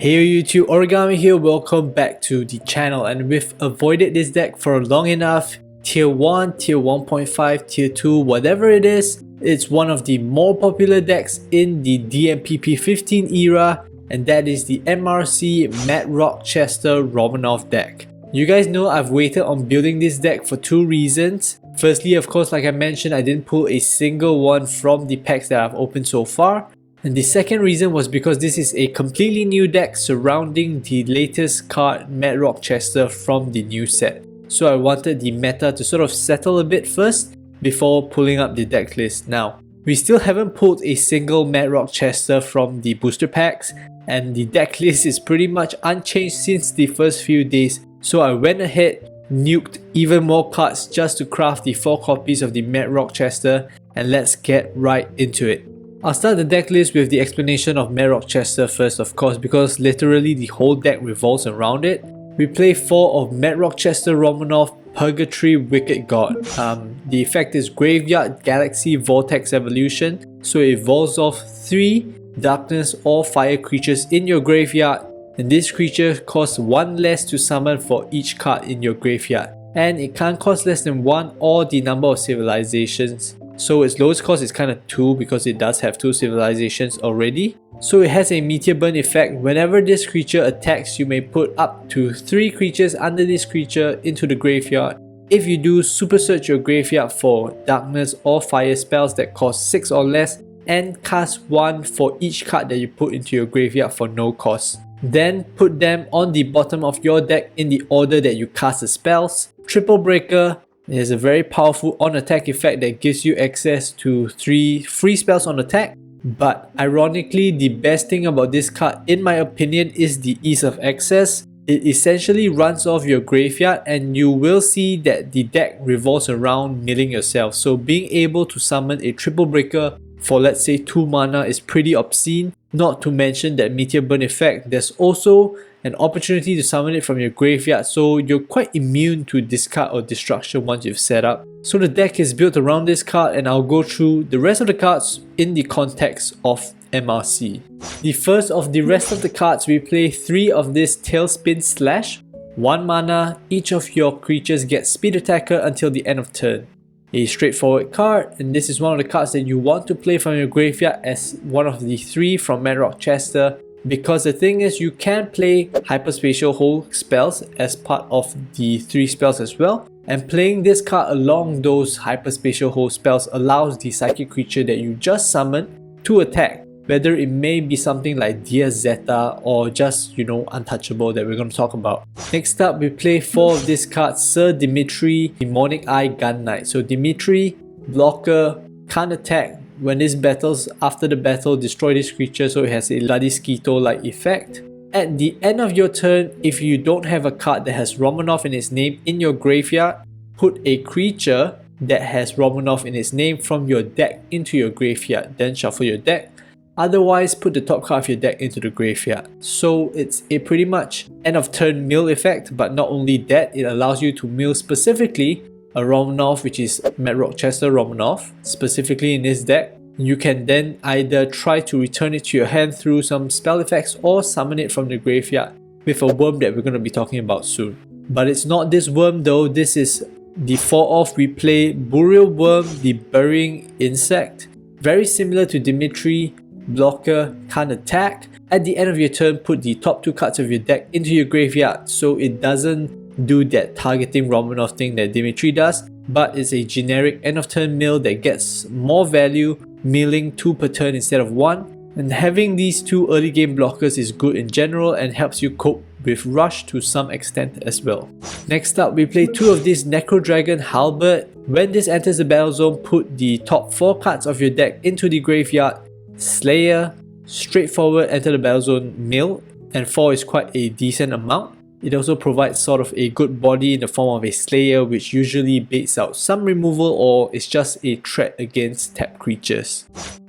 Hey YouTube, Origami here, welcome back to the channel, and we've avoided this deck for long enough. Tier 1, Tier 1.5, Tier 2, whatever it is, it's one of the more popular decks in the DMPP 15 era, and that is the MRC Mad Rock Chester Romanov deck. You guys know I've waited on building this deck for two reasons. Firstly, of course, like I mentioned, I didn't pull a single one from the packs that I've opened so far. And the second reason was because this is a completely new deck surrounding the latest card Mad Rock Chester from the new set. So I wanted the meta to sort of settle a bit first before pulling up the deck list. Now, we still haven't pulled a single Mad Rock Chester from the booster packs, and the deck list is pretty much unchanged since the first few days. So I went ahead, nuked even more cards just to craft the 4 copies of the Mad Rock Chester, and let's get right into it. I'll start the deck list with the explanation of Mad Rock Chester first, of course, because literally the whole deck revolves around it. We play 4 of Mad Rock Chester Romanov Purgatory Wicked God. The effect is Graveyard Galaxy Vortex Evolution, so it evolves off 3 darkness or fire creatures in your graveyard, and this creature costs 1 less to summon for each card in your graveyard, and it can't cost less than 1 or the number of civilizations. So its lowest cost is kind of 2 because it does have 2 civilizations already. So it has a meteor burn effect. Whenever this creature attacks, you may put up to 3 creatures under this creature into the graveyard. If you do, super search your graveyard for darkness or fire spells that cost 6 or less, and cast 1 for each card that you put into your graveyard for no cost. Then put them on the bottom of your deck in the order that you cast the spells. Triple Breaker. It has a very powerful on-attack effect that gives you access to 3 free spells on attack. But ironically, the best thing about this card, in my opinion, is the ease of access. It essentially runs off your graveyard, and you will see that the deck revolves around milling yourself. So being able to summon a Triple Breaker for, let's say, 2 mana is pretty obscene. Not to mention that Meteor Burn effect, there's also an opportunity to summon it from your graveyard, so you're quite immune to discard or destruction once you've set up. So the deck is built around this card, and I'll go through the rest of the cards in the context of MRC. The first of the rest of the cards, we play 3 of this Tailspin Slash. 1 mana, each of your creatures gets Speed Attacker until the end of turn. A straightforward card, and this is one of the cards that you want to play from your graveyard as one of the 3 from Mad Rock Chester, because the thing is, you can play Hyperspatial Hold spells as part of the 3 spells as well, and playing this card along those Hyperspatial Hold spells allows the psychic creature that you just summoned to attack, whether it may be something like Dia Zeta or just, untouchable that we're going to talk about. Next up, we play 4 of this card, Sir Dimitri, Demonic Eye Gunknight. So Dimitri, blocker, can't attack. When this battles, after the battle, destroy this creature, so it has a Bloody Skeeto-like effect. At the end of your turn, if you don't have a card that has Romanov in its name in your graveyard, put a creature that has Romanov in its name from your deck into your graveyard, then shuffle your deck. Otherwise, put the top card of your deck into the graveyard. So it's a pretty much end of turn mill effect, but not only that, it allows you to mill specifically a Romanov, which is Mad Rock Chester Romanov, specifically in this deck. You can then either try to return it to your hand through some spell effects or summon it from the graveyard with a worm that we're going to be talking about soon. But it's not this worm though, this is the 4-off. We play Burial Worm, the Burying Insect. Very similar to Dimitri, blocker, can't attack. At the end of your turn, put the top 2 cards of your deck into your graveyard, so it doesn't do that targeting Romanov thing that Dimitri does, but it's a generic end of turn mill that gets more value, milling 2 per turn instead of 1. And having these 2 early game blockers is good in general and helps you cope with rush to some extent as well. Next up, we play 2 of this Necrodragon Halberd. When this enters the battle zone, put the top 4 cards of your deck into the graveyard. Slayer, straightforward, enter the battle zone, mill, and 4 is quite a decent amount. It also provides sort of a good body in the form of a Slayer, which usually baits out some removal or is just a threat against tapped creatures.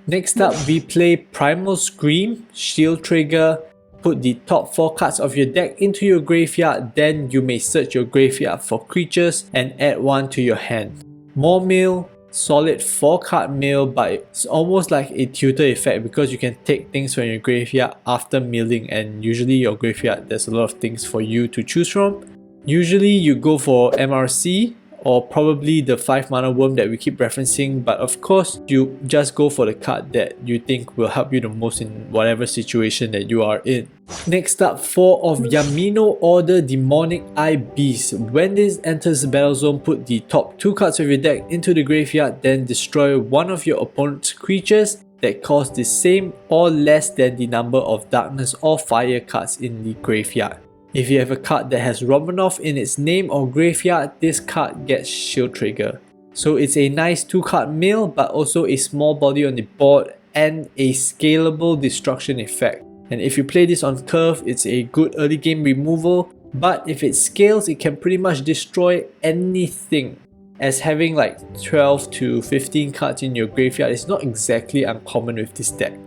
Next up, we play Primal Scream, shield trigger. Put the top 4 cards of your deck into your graveyard, then you may search your graveyard for creatures and add 1 to your hand. More mill, solid 4 card mill, but it's almost like a tutor effect because you can take things from your graveyard after milling, and usually your graveyard there's a lot of things for you to choose from. Usually you go for MRC or probably the 5 mana worm that we keep referencing, but of course you just go for the card that you think will help you the most in whatever situation that you are in. Next up, 4 of Yamino Order Demonic Eye Beast. When this enters the battle zone, put the top 2 cards of your deck into the graveyard, then destroy one of your opponent's creatures that cost the same or less than the number of darkness or fire cards in the graveyard. If you have a card that has Romanov in its name or graveyard, this card gets shield trigger. So it's a nice 2 card mill, but also a small body on the board and a scalable destruction effect. And if you play this on curve, it's a good early game removal, but if it scales, it can pretty much destroy anything. As having like 12 to 15 cards in your graveyard is not exactly uncommon with this deck.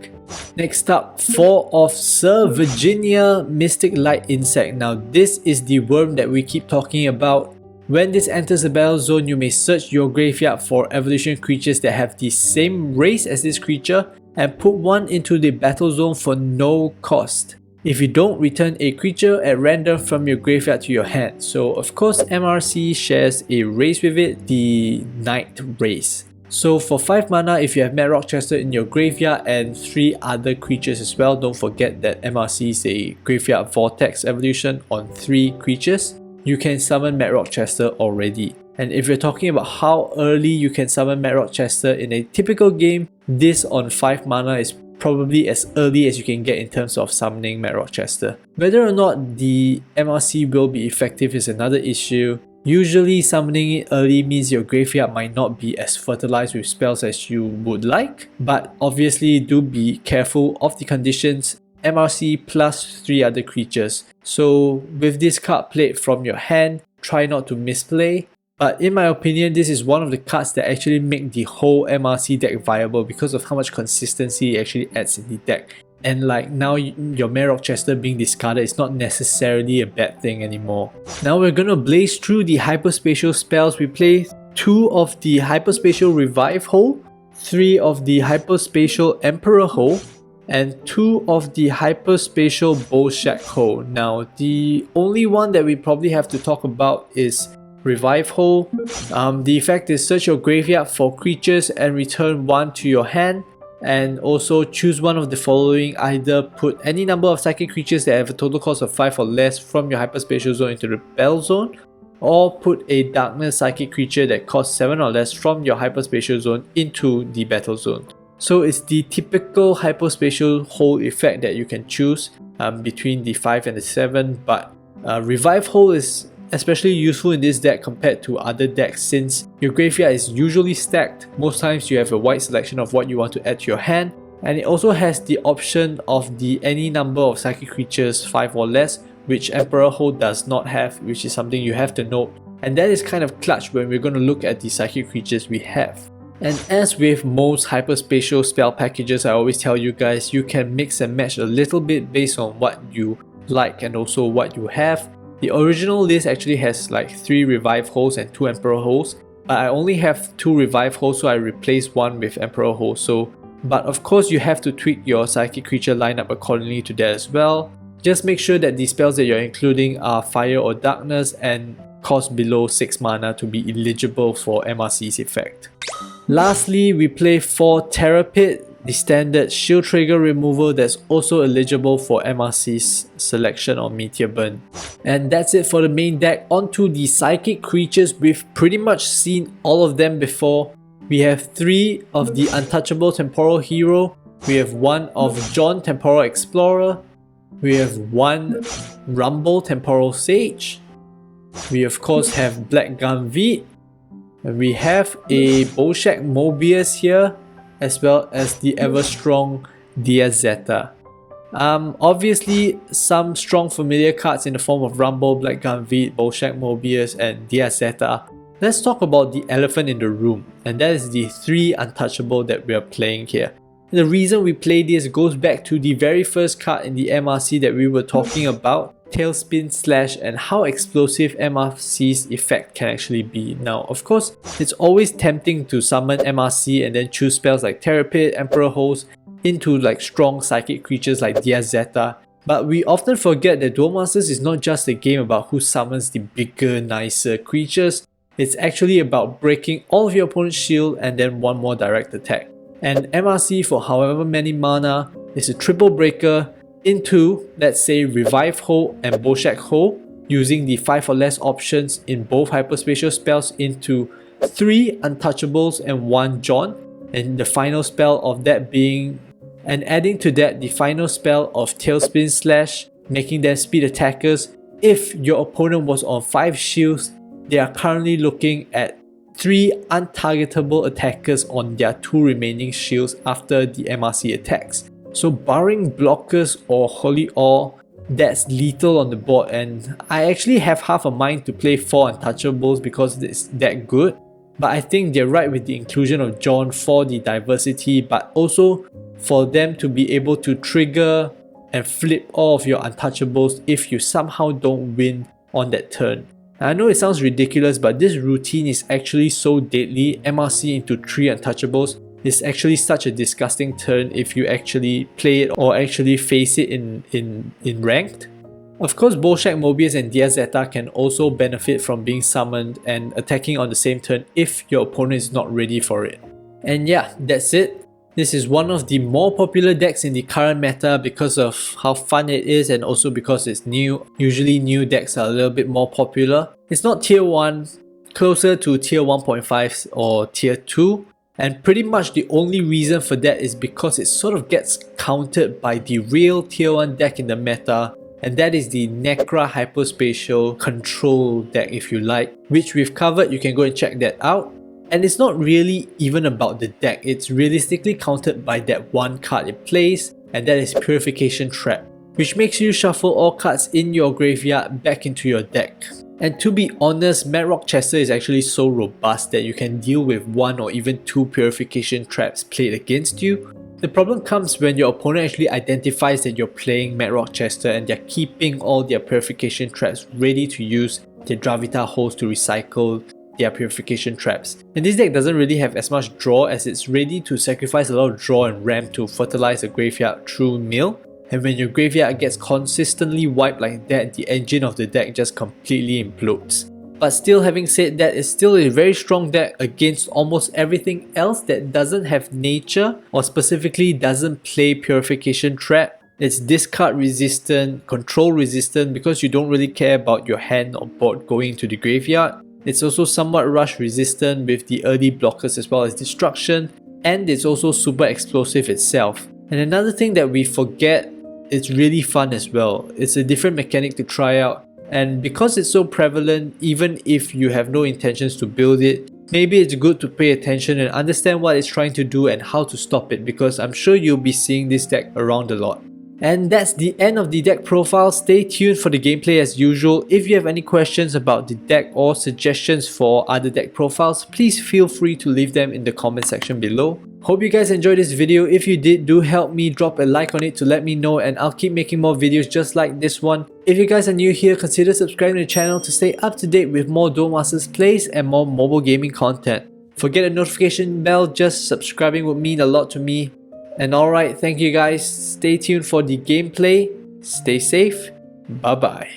Next up, 4 of Sir Virginia Mystic Light Insect. Now this is the worm that we keep talking about. When this enters the battle zone, you may search your graveyard for evolution creatures that have the same race as this creature and put one into the battle zone for no cost. If you don't, return a creature at random from your graveyard to your hand. So of course MRC shares a race with it, the Knight race. So for 5 mana, if you have Mad Rock Chester in your graveyard and 3 other creatures as well, don't forget that MRC is a Graveyard Vortex evolution on 3 creatures, you can summon Mad Rock Chester already. And if you're talking about how early you can summon Mad Rock Chester in a typical game, this on 5 mana is probably as early as you can get in terms of summoning Mad Rock Chester. Whether or not the MRC will be effective is another issue. Usually summoning it early means your graveyard might not be as fertilized with spells as you would like, but obviously do be careful of the conditions. MRC plus 3 other creatures. So with this card played from your hand, try not to misplay. But in my opinion, this is one of the cards that actually make the whole MRC deck viable because of how much consistency it actually adds in the deck. And like now your Mad Rock Chester being discarded is not necessarily a bad thing anymore. Now we're gonna blaze through the hyperspatial spells. We play 2 of the hyperspatial Revive Hole, 3 of the hyperspatial Emperor Hole, and 2 of the hyperspatial Bolshack Hole. Now the only one that we probably have to talk about is Revive Hole. The effect is search your graveyard for creatures and return 1 to your hand. And also choose one of the following: either put any number of psychic creatures that have a total cost of 5 or less from your hyperspatial zone into the battle zone, or put a darkness psychic creature that costs 7 or less from your hyperspatial zone into the battle zone. So it's the typical hyperspatial hole effect that you can choose between the 5 and the 7, but Revive Hole is especially useful in this deck compared to other decks since your graveyard is usually stacked. Most times you have a wide selection of what you want to add to your hand, and it also has the option of the any number of psychic creatures 5 or less, which Emperor Hole does not have, which is something you have to note. And that is kind of clutch when we're going to look at the psychic creatures we have. And as with most hyperspatial spell packages, I always tell you guys, you can mix and match a little bit based on what you like and also what you have. The original list actually has like 3 Revive Holes and 2 Emperor Holes, but I only have 2 Revive Holes, so I replaced one with Emperor Hole. But of course you have to tweak your psychic creature lineup accordingly to that as well. Just make sure that the spells that you're including are fire or darkness and cost below 6 mana to be eligible for MRC's effect. Lastly, we play 4 Terrapit, the standard shield trigger removal that's also eligible for MRC's selection or Meteor Burn. And that's it for the main deck. Onto the psychic creatures. We've pretty much seen all of them before. We have 3 of the Untouchable Temporal Hero. We have 1 of John Temporal Explorer. We have 1 Rumble Temporal Sage. We of course have Black Gunknight. And we have a Bolshack Mobius here, as well as the ever strong Diazeta. Obviously some strong familiar cards in the form of Rumble, Black Gunknight, Bolshack Mobius and Diazeta. Let's talk about the elephant in the room, and that is the 3 untouchable that we are playing here. And the reason we play this goes back to the very first card in the MRC that we were talking about, Tailspin Slash, and how explosive MRC's effect can actually be. Now, of course, it's always tempting to summon MRC and then choose spells like Terrapit, Emperor Host into like strong psychic creatures like Diazeta, but we often forget that Duel Masters is not just a game about who summons the bigger, nicer creatures. It's actually about breaking all of your opponent's shield and then one more direct attack. And MRC for however many mana is a triple breaker into, let's say, Revive Hold and Bolshack Hold, using the 5 or less options in both hyperspatial spells into 3 untouchables and 1 John, and the final spell of that being, and adding to that the final spell of Tailspin Slash, making them speed attackers. If your opponent was on 5 shields, they are currently looking at 3 untargetable attackers on their 2 remaining shields after the MRC attacks. So barring blockers or Holy Awe, that's lethal on the board, and I actually have half a mind to play 4 untouchables because it's that good. But I think they're right with the inclusion of John for the diversity, but also for them to be able to trigger and flip all of your untouchables if you somehow don't win on that turn. I know it sounds ridiculous, but this routine is actually so deadly. MRC into 3 untouchables is actually such a disgusting turn if you actually play it or actually face it in ranked. Of course, Bolshack, Mobius and Diazeta can also benefit from being summoned and attacking on the same turn if your opponent is not ready for it. And yeah, that's it. This is one of the more popular decks in the current meta because of how fun it is and also because it's new. Usually new decks are a little bit more popular. It's not tier 1, closer to tier 1.5 or tier 2. And pretty much the only reason for that is because it sort of gets countered by the real tier 1 deck in the meta, and that is the Necra Hyperspatial Control deck, if you like, which we've covered. You can go and check that out. And it's not really even about the deck, it's realistically countered by that one card it plays, and that is Purification Trap, which makes you shuffle all cards in your graveyard back into your deck. And to be honest, Mad Rock Chester is actually so robust that you can deal with 1 or even 2 Purification Traps played against you. The problem comes when your opponent actually identifies that you're playing Mad Rock Chester and they're keeping all their Purification Traps ready to use their Dravita host to recycle their Purification Traps. And this deck doesn't really have as much draw, as it's ready to sacrifice a lot of draw and ramp to fertilize a graveyard through mill. And when your graveyard gets consistently wiped like that, the engine of the deck just completely implodes. But still, having said that, it's still a very strong deck against almost everything else that doesn't have nature or specifically doesn't play Purification Trap. It's discard resistant, control resistant because you don't really care about your hand or board going to the graveyard. It's also somewhat rush resistant with the early blockers as well as destruction, and it's also super explosive itself. And another thing that we forget, it's really fun as well. It's a different mechanic to try out, and because it's so prevalent, even if you have no intentions to build it, maybe it's good to pay attention and understand what it's trying to do and how to stop it, because I'm sure you'll be seeing this deck around a lot. And that's the end of the deck profile. Stay tuned for the gameplay as usual. If you have any questions about the deck or suggestions for other deck profiles, please feel free to leave them in the comment section below. Hope you guys enjoyed this video. If you did, do help me drop a like on it to let me know, and I'll keep making more videos just like this one. If you guys are new here, consider subscribing to the channel to stay up to date with more Duel Masters plays and more mobile gaming content. Forget the notification bell, just subscribing would mean a lot to me. And alright, thank you guys. Stay tuned for the gameplay. Stay safe. Bye bye.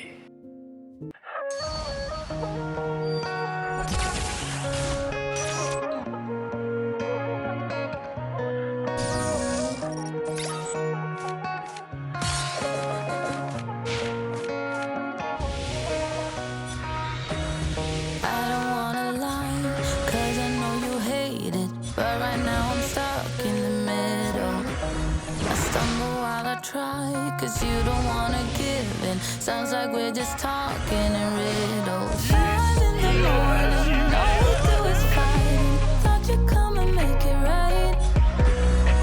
Cause you don't wanna give in. Sounds like we're just talking in riddles. 5 in the morning, all we do is fighting. Thought you'd come and make it right.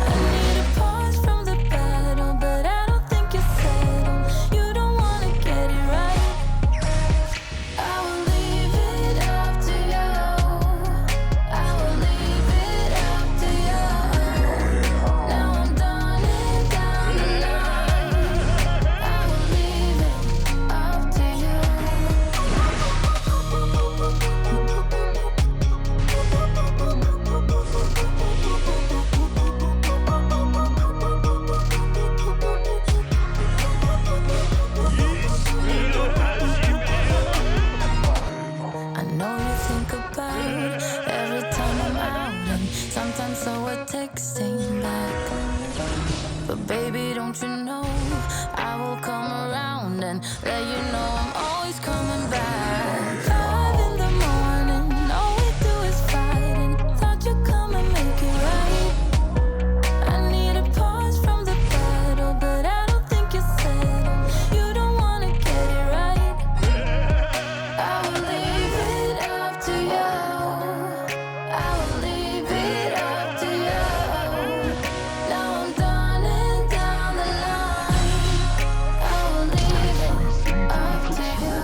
I need a pause from the battle, but I don't think you're settled. You don't wanna get it right. I will leave it up to you. I will leave it up to you. Now I'm done and down the line. I will leave it up don't you know? I will come around and let you know I'm always coming back. 5 in the morning, all we do is fighting. Thought you'd come and make it right. I need a pause from the battle, but I don't think you settle. You don't wanna get it right. I will leave it up to you. I will leave it up to you. Now I'm done and down the line. I will leave it up to you.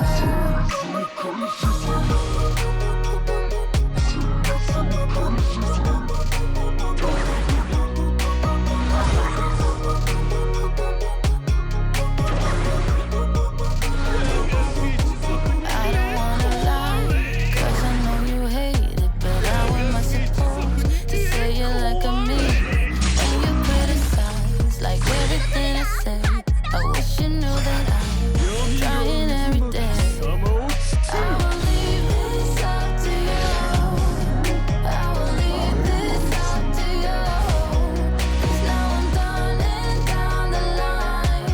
I don't wanna lie, 'cause I know you hate it, but how am I supposed to say you like I mean it when you criticize like everything I say? I wish you knew that I'm trying every day. I will leave this up to you. I will leave this up to you. 'Cause now I'm done and down the line.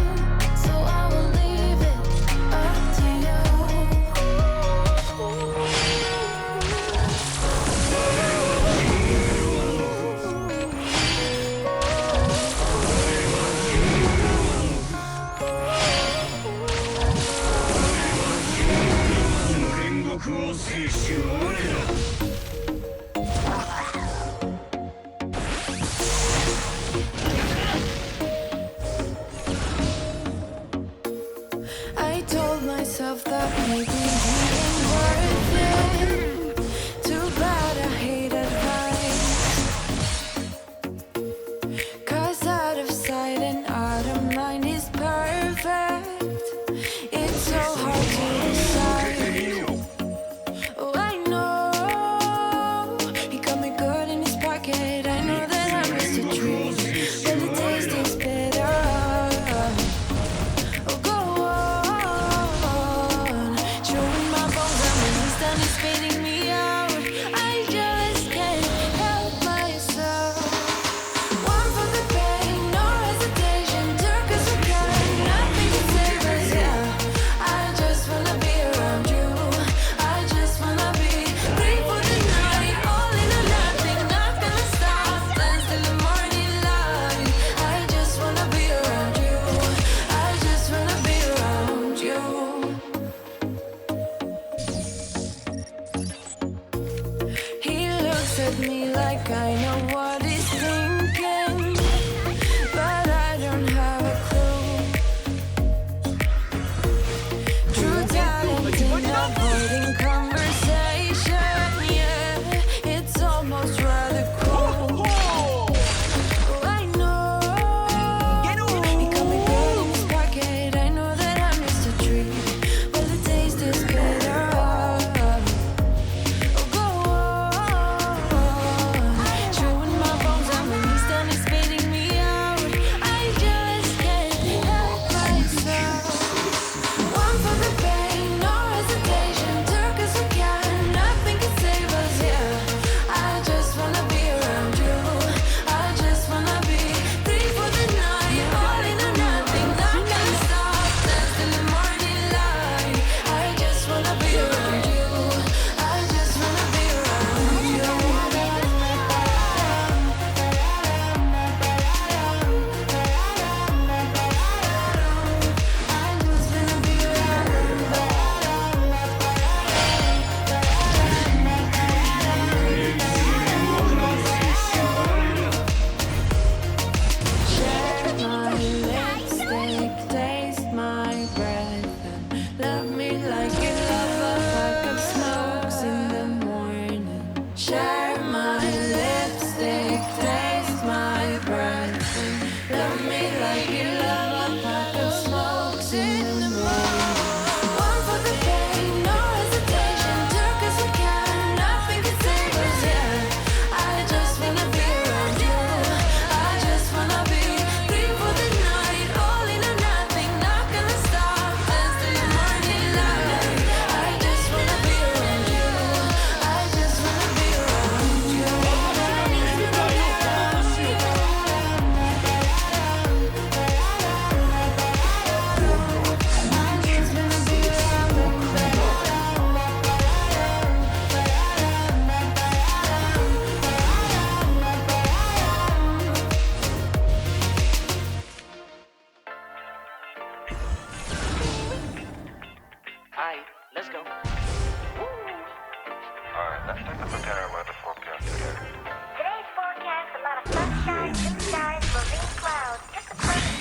So I will leave it up to you. I told myself that maybe you ain't worth it. Too bad I hate advice. 'Cause out of sight and out of mind is perfect. It's so hard to decide. Oh, I know he got me good in his pocket. I know that I missed a treat, but the taste is better. Oh, go on, chewing my bones out when he's done, he's spitting me out. I just can't help myself. One for the pain, no hesitation, took us for granted, nothing to save us, yeah. I just wanna be around you. I just wanna be free for the night, all in or nothing, not gonna stop, dance till the morning light. I just wanna be around you. I just wanna be around you. He looks at me like I know what he's thinking, but I don't have a clue. True talent in avoiding conversation, yeah, it's almost rather cool. Oh, I know he got me good in his pocket. I know that I missed a treat, but the taste is better. Oh, go on, chewing my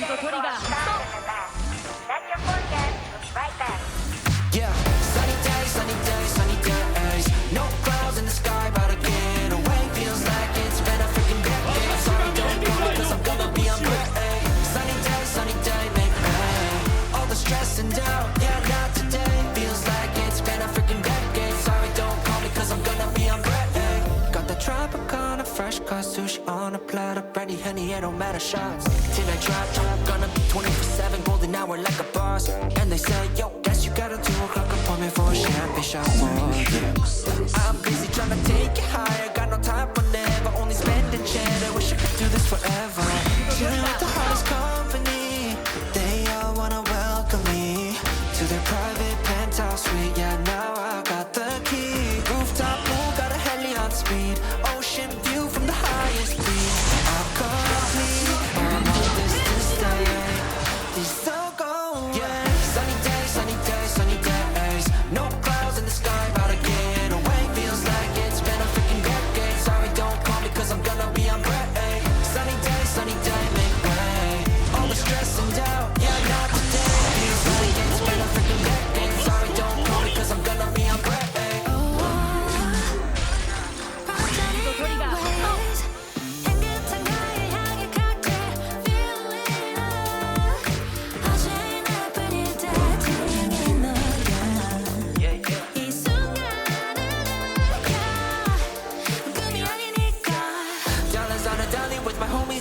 Yeah, sunny days, sunny days, sunny days. No clouds in the sky, about to get away. Feels like it's been a freaking decade. Sorry, don't call me, cause I'm gonna be on break. Sunny day, make way. All the stress and doubt, yeah, not today. Feels like it's been a freaking decade. Sorry, don't call me, cause I'm gonna be on break. Got the Tropicana, fresh cut sushi on a platter. Brandy, honey, it don't matter shots. Till I drop, gonna be 24/7, golden hour like a boss. And they say, yo, guess you got a 2 o'clock appointment for a champagne shot. Yeah. I'm busy trying to take it higher. Got no time for never, only spending cheddar. Wish I could do this forever. Chilling with the hottest company. They all wanna welcome me to their private penthouse suite. Yeah, now I got the key. Rooftop pool, got a heli on speed. Ocean view from the highest peak. I'm complete. I'm on this to stay. These so go. Yeah, sunny days, sunny days, sunny days. No clouds in the sky, about to get away. Feels like it's been a freaking decade. Sorry, don't call me, cause I'm gonna be on break. Sunny day, make way. All the stress and doubt, yeah, not today. Feels like it's been a freaking decade. Sorry, don't call me, cause I'm gonna be on break.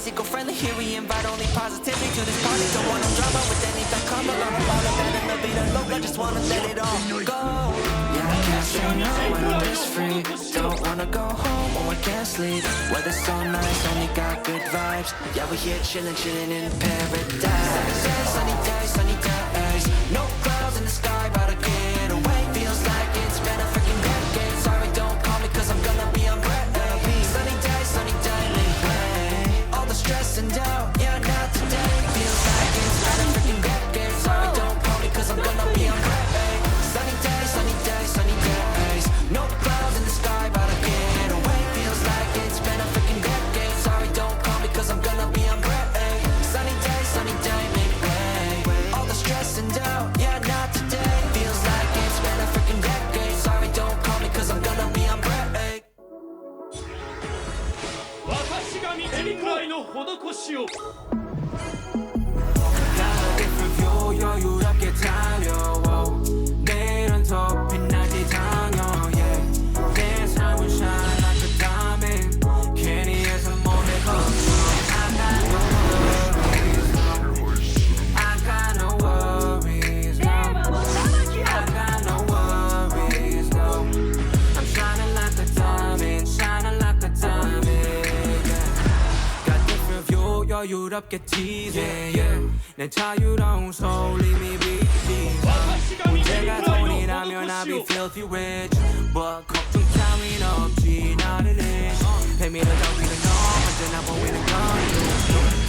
Eco-friendly, here we invite only positivity to this party. Don't want no drama with any that come along. All of that and the beat alone, I just wanna let it all go. Yeah, I can't say no when I'm this free. Don't wanna go home or I can't sleep. Weather's so nice, only got good vibes. Yeah, we're here chillin', chillin' in paradise. Sunny days, sunny days. No clouds in the sky, about to get away. Feels like it's been a freaking decade. Sorry, don't call me, cause I'm gonna be on break. Sunny day, make way. All the stress and doubt, yeah, not today. Feels like it's been a freaking decade. Sorry, don't call me, cause I'm gonna be on break. Sunny days, sunny days, sunny days. No clouds in the sky, about to get away. Feels like it's been a freaking decade. Sorry, don't call me, cause I'm gonna be on break. Sunny day, make way. All the stress and doubt, yeah, not today. Feels like it's been a freaking decade. Sorry, don't call me, cause I'm gonna be on break. 私が見てみくらいの施しを Got a different view, 여유롭게 달려워. 내일은 더 빛나지 당연, yeah. 내 삶은 shine like a diamond. 괜히에서 몸에 걱정. I got no worries, no. I got no worries, no. I'm shining like a diamond, shining like a diamond. 여유롭게 tease, yeah, yeah. 내 자유로운 소리 이미 비비서 문제가 돈이라면 I'll be filthy rich But 걱정 따윈 없지 나를 rich 뱀이를 잡기는 너 언제나 보이는 건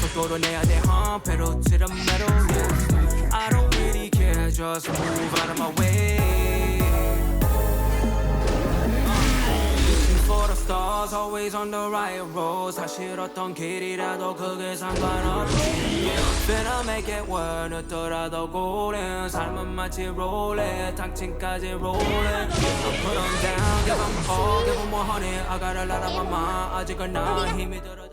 속도로 내야 돼 pedal to the metal, yeah. I don't really care, just move out of my way For the stars, always on the right road 사실 어떤 길이라도 크게 상관없지 Finna make it work 늦더라도 고른 삶은 마치 롤렛 당층까지 rolling Put them down, give them all, give them more honey I got a lot of my mind 아직은 난 힘이 들어